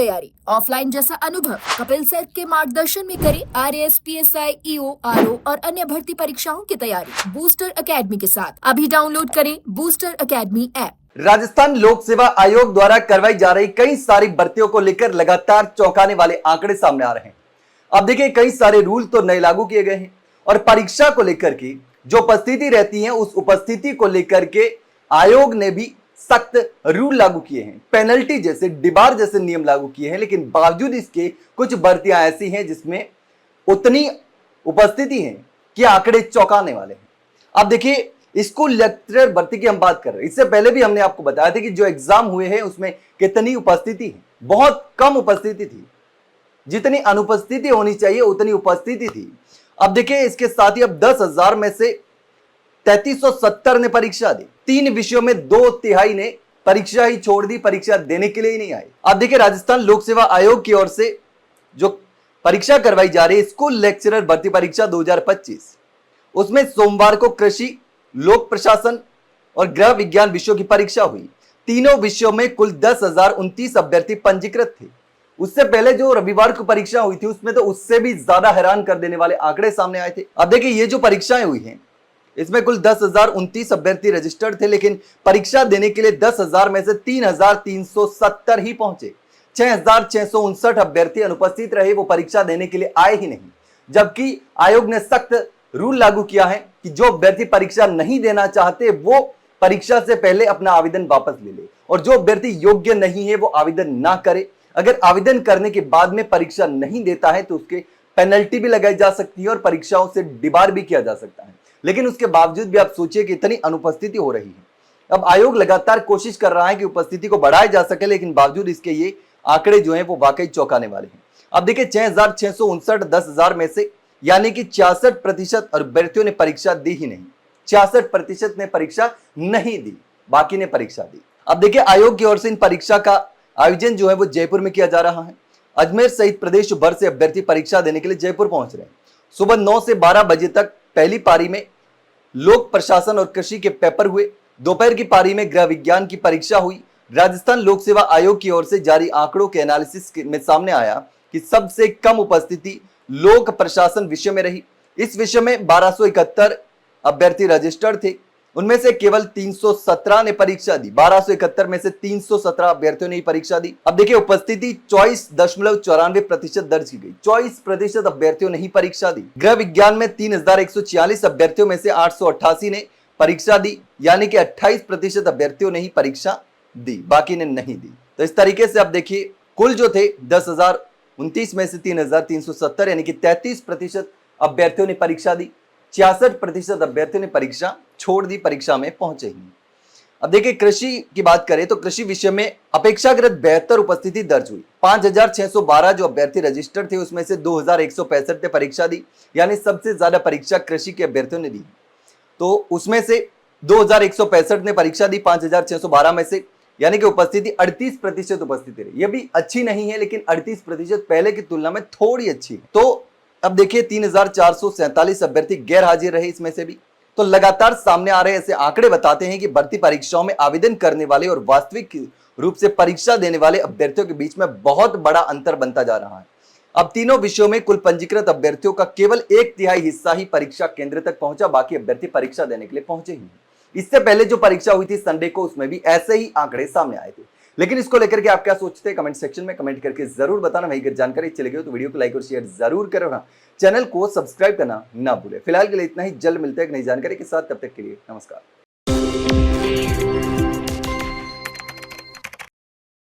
तैयारी, ऑफलाइन जैसा अनुभव। कपिल सर के मार्गदर्शन में करें आरएएस, पीएसआई, ईओ, आरओ और अन्य भर्ती परीक्षाओं की तैयारी बूस्टर एकेडमी के साथ। अभी डाउनलोड करें बूस्टर एकेडमी ऐप। राजस्थान लोक सेवा आयोग द्वारा करवाई जा रही कई सारी भर्तियों को लेकर लगातार चौंकाने वाले आंकड़े सामने आ रहे हैं। अब देखिए, कई सारे रूल तो नए लागू किए गए हैं और परीक्षा को लेकर के जो उपस्थिति रहती है उस उपस्थिति को लेकर के आयोग ने भी सख्त रूल लागू किए हैं, पेनल्टी जैसे डिबार जैसे नियम लागू किए हैं। लेकिन बावजूद इसके कुछ भर्तियां ऐसी हैं जिसमें उतनी उपस्थिति है कि आंकड़े चौंकाने वाले हैं। अब देखिए, स्कूल लेक्चरर भर्ती की हम बात कर रहे हैं। इससे पहले भी हमने आपको बताया था कि जो एग्जाम हुए हैं उसमें कितनी उपस्थिति है, बहुत कम उपस्थिति थी। जितनी अनुपस्थिति होनी चाहिए उतनी उपस्थिति थी। अब देखिए, इसके साथ ही अब 10,000 में से 3370 ने परीक्षा दी। 3 विषयों में 2/3 ने परीक्षा ही छोड़ दी, परीक्षा देने के लिए ही नहीं आए। अब देखिए, राजस्थान लोक सेवा आयोग की ओर से जो परीक्षा करवाई जा रही है स्कूल लेक्चरर भर्ती परीक्षा 2025, उसमें सोमवार को कृषि, लोक प्रशासन और गृह विज्ञान विषयों की परीक्षा हुई। तीनों विषयों में कुल 10,029 अभ्यर्थी पंजीकृत थे। उससे पहले जो रविवार को परीक्षा हुई थी उसमें तो उससे भी ज्यादा हैरान कर देने वाले आंकड़े सामने आए थे। अब देखिए, ये जो परीक्षाएं हुई हैं इसमें कुल 10,029 अभ्यर्थी रजिस्टर्ड थे, लेकिन परीक्षा देने के लिए 10,000 में से 3,370 ही पहुंचे। 6,659 अभ्यर्थी अनुपस्थित रहे, वो परीक्षा देने के लिए आए ही नहीं। जबकि आयोग ने सख्त रूल लागू किया है कि जो अभ्यर्थी परीक्षा नहीं देना चाहते वो परीक्षा से पहले अपना आवेदन वापस ले ले, और जो अभ्यर्थी योग्य नहीं है वो आवेदन ना करे। अगर आवेदन करने के बाद में परीक्षा नहीं देता है तो उसके पेनल्टी भी लगाई जा सकती है और परीक्षाओं से डिबार भी किया जा सकता है। लेकिन उसके बावजूद भी आप सोचिए कि इतनी अनुपस्थिति हो रही है। अब आयोग लगातार कोशिश कर रहा है कि उपस्थिति को बढ़ाया जा सके, लेकिन बावजूद इसके ये आंकड़े जो हैं वो वाकई चौंकाने वाले हैं। अब देखिए, 6,659 10,000 में से यानी कि 66% अभ्यर्थियों ने परीक्षा दी ही नहीं। 66% ने परीक्षा नहीं दी, बाकी ने परीक्षा दी। अब देखिए, आयोग की ओर से इन परीक्षा का आयोजन जो है वो जयपुर में किया जा रहा है। अजमेर सहित प्रदेश भर से अभ्यर्थी परीक्षा देने के लिए जयपुर पहुंच रहे हैं। सुबह 9 से 12 बजे तक पहली पारी में लोक प्रशासन और कृषि के पेपर हुए। दोपहर की पारी में गृह विज्ञान की परीक्षा हुई। राजस्थान लोक सेवा आयोग की ओर से जारी आंकड़ों के एनालिसिस में सामने आया कि सबसे कम उपस्थिति लोक प्रशासन विषय में रही। इस विषय में 1271 अभ्यर्थी रजिस्टर्ड थे, उनमें से केवल 317 ने परीक्षा दी। 1271 में से 317 अभ्यर्थियों ने ही परीक्षा दी। अब देखिए, उपस्थिति 24.94% दर्ज की गई। 24% अभ्यर्थियों ने ही परीक्षा दी। गृह विज्ञान में 3,146 अभ्यर्थियों में से 888 ने परीक्षा दी, यानी कि 28% अभ्यर्थियों ने ही परीक्षा दी, बाकी ने नहीं दी। तो इस तरीके से अब देखिए, कुल जो थे 10,029 में से 3,370 यानी कि 33% अभ्यर्थियों ने परीक्षा दी। 66% अभ्यर्थियों ने परीक्षा छोड़ दी, परीक्षा में पहुंचे ही। अब देखिए, कृषि की बात करें तो कृषि विषय में अपेक्षाकृत बेहतर उपस्थिति दर्ज हुई। 5,612 जो अभ्यर्थी रजिस्टर्ड थे उसमें से 2,165 ने परीक्षा दी, यानी सबसे ज्यादा परीक्षा कृषि के अभ्यर्थियों ने दी। तो उसमें से 2,165 ने परीक्षा दी 5,612 में से, यानी कि उपस्थिति 38% उपस्थिति रही। यह भी अच्छी नहीं है, लेकिन 38% पहले की तुलना में थोड़ी अच्छी है। तो अब देखिए, 3,447 अभ्यर्थी गैर हाजिर रहे इसमें से भी। तो लगातार सामने आ रहे ऐसे आंकड़े बताते हैं कि भर्ती परीक्षाओं में आवेदन करने वाले और वास्तविक रूप से परीक्षा देने वाले अभ्यर्थियों के बीच में बहुत बड़ा अंतर बनता जा रहा है। अब तीनों विषयों में कुल पंजीकृत अभ्यर्थियों का केवल 1/3 हिस्सा ही परीक्षा केंद्र तक पहुंचा, बाकी अभ्यर्थी परीक्षा देने के लिए पहुंचे ही नहीं। इससे पहले जो परीक्षा हुई थी संडे को, उसमें भी ऐसे ही आंकड़े सामने आए थे। लेकिन इसको लेकर के आप क्या सोचते हैं, कमेंट सेक्शन में कमेंट करके जरूर बताना। वही अगर जानकारी अच्छी लगी हो तो वीडियो को लाइक और शेयर जरूर करो ना, चैनल को सब्सक्राइब करना ना भूले। फिलहाल के लिए इतना ही, जल्द मिलते हैं एक नई जानकारी के साथ, तब तक के लिए नमस्कार।